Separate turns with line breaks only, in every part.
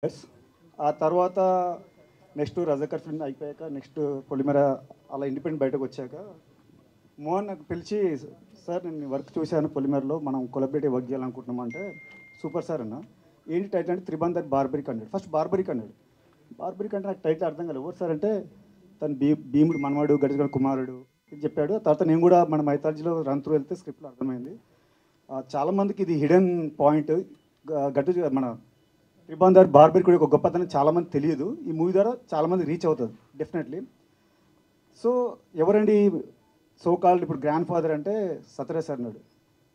Yes. ఆ తర్వాత next Razakar film అయిపోయాక నెక్స్ట్ పొలిమేర అలా ఇండిపెండెంట్ బయటకు వచ్చాక మోహన్ నాకు పిలిచి, సార్ నేను వర్క్ చూశాను పొలిమేరలో, మనం కొలబరేటివ్ వర్క్ చేయాలనుకుంటున్నాం అంటే, సూపర్ సార్ అన్న. ఏంటి టైటిల్ అంటే త్రిబంధర్ బార్బరిక్ అన్నాడు. ఫస్ట్ బార్బరిక్ అన్నాడు. బార్బరిక్ అంటే నాకు టైటిల్ అర్థం కాలేదు. ఎవరు సార్ అంటే తను భీముడు మనవాడు గడిచిన కుమారుడు ఇది చెప్పాడు. తర్వాత నేను కూడా మన మైథాలజీలో రన్ త్రూ వెళ్తే స్క్రిప్ట్లో అర్థమైంది. చాలామందికి ఇది హిడెన్ పాయింట్. గట్టు మన త్రిబంధర్ బార్బరిక్ కూడా ఒక గొప్పతనం చాలామంది తెలియదు. ఈ మూవీ ద్వారా చాలామంది రీచ్ అవుతుంది డెఫినెట్లీ. సో ఎవరండి సో కాల్డ్ ఇప్పుడు గ్రాండ్ ఫాదర్ అంటే సత్యరాజ్ సార్ అన్నాడు.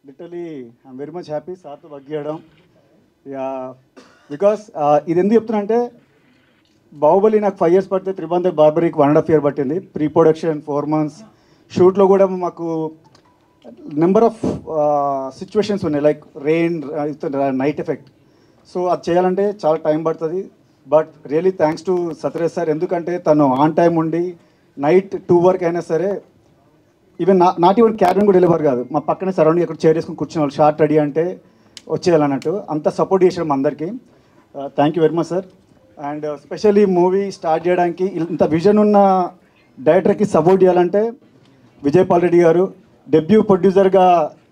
Literally I'm very much happy సార్తో వర్క్ చేయడం. బికాస్ ఇది ఎందుకు చెప్తున్నా అంటే, బాహుబలి నాకు 5 years పడితే త్రిబంధర్ బార్బరీకి 1.5 year పట్టింది. ప్రీ ప్రొడక్షన్ 4 months, షూట్లో కూడా మాకు నెంబర్ ఆఫ్ సిచ్యువేషన్స్ ఉన్నాయి, like rain, night effect. So అది చేయాలంటే చాలా టైం పడుతుంది. But really thanks to Sathyaraj sir. ఎందుకంటే తను ఆన్ టైం ఉండి నైట్ 2 వరకు అయినా సరే, ఈవెన్ నాట్ ఈవెన్ క్యాబిన్ కూడా వెళ్ళేవారు కాదు. మా పక్కనే సరౌండింగ్ ఎక్కడ చైర్ వేసుకుని కూర్చునే వాళ్ళు, షార్ట్ రెడీ అంటే వచ్చేయాలన్నట్టు అంత సపోర్ట్ చేసాం అందరికీ. Thank you very much sir. And specially movie start చేయడానికి ఇంత విజన్ ఉన్న డైరెక్టర్కి సపోర్ట్ చేయాలంటే విజయ్ పాల్ రెడ్డి గారు డెబ్యూ ప్రొడ్యూసర్గా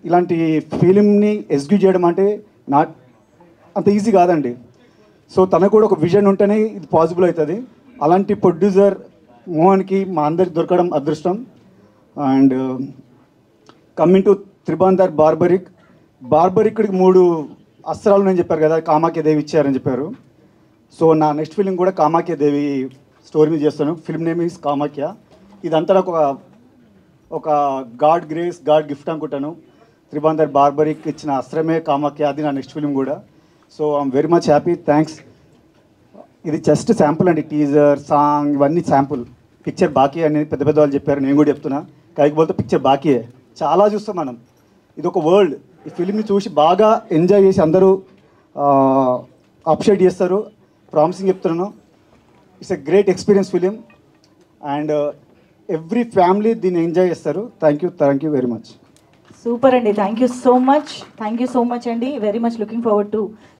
ఇలాంటి ఫిలింని ఎగ్జిక్యూట్ చేయడం అంటే నాట్ అంత ఈజీ కాదండి. సో తనకు కూడా ఒక విజన్ ఉంటేనే ఇది పాసిబుల్ అవుతుంది. అలాంటి ప్రొడ్యూసర్ మోహన్కి మా అందరికి దొరకడం అదృష్టం. అండ్ కమింగ్ టు త్రిబంధర్ బార్బరిక్కి 3 అస్త్రాలు నేను చెప్పారు కదా, కామాఖ్య దేవి ఇచ్చారని చెప్పారు. సో నా నెక్స్ట్ ఫిలిం కూడా కామాఖ్య దేవి స్టోరీ మీద చేస్తాను. Film name is Kamakhya. ఇదంతా నాకు ఒక గాడ్ గ్రేస్, గాడ్ గిఫ్ట్ అనుకుంటాను. త్రిబంధర్ బార్బరిక్ ఇచ్చిన అస్త్రమే కామాఖ్య, అది నా నెక్స్ట్ ఫిలిం కూడా. So I'm very much happy, thanks. ఇది జస్ట్ శాంపుల్ అండి, టీజర్, సాంగ్ ఇవన్నీ శాంపుల్. పిక్చర్ బాకీ అనేది పెద్ద పెద్ద వాళ్ళు చెప్పారు, నేను కూడా చెప్తున్నా. కైకపోతే పిక్చర్ బాకీయే, చాలా చూస్తాం మనం. ఇది ఒక వరల్డ్. ఈ ఫిలింని చూసి బాగా ఎంజాయ్ చేసి అందరూ అప్రిషియేట్ చేస్తారు. ప్రామిసింగ్ చెప్తున్నాను, it's a great experience film. And every family దీన్ని ఎంజాయ్ చేస్తారు. Thank you very much.
Super అండి, థ్యాంక్ యూ సో మచ్ అండి. Very much looking forward to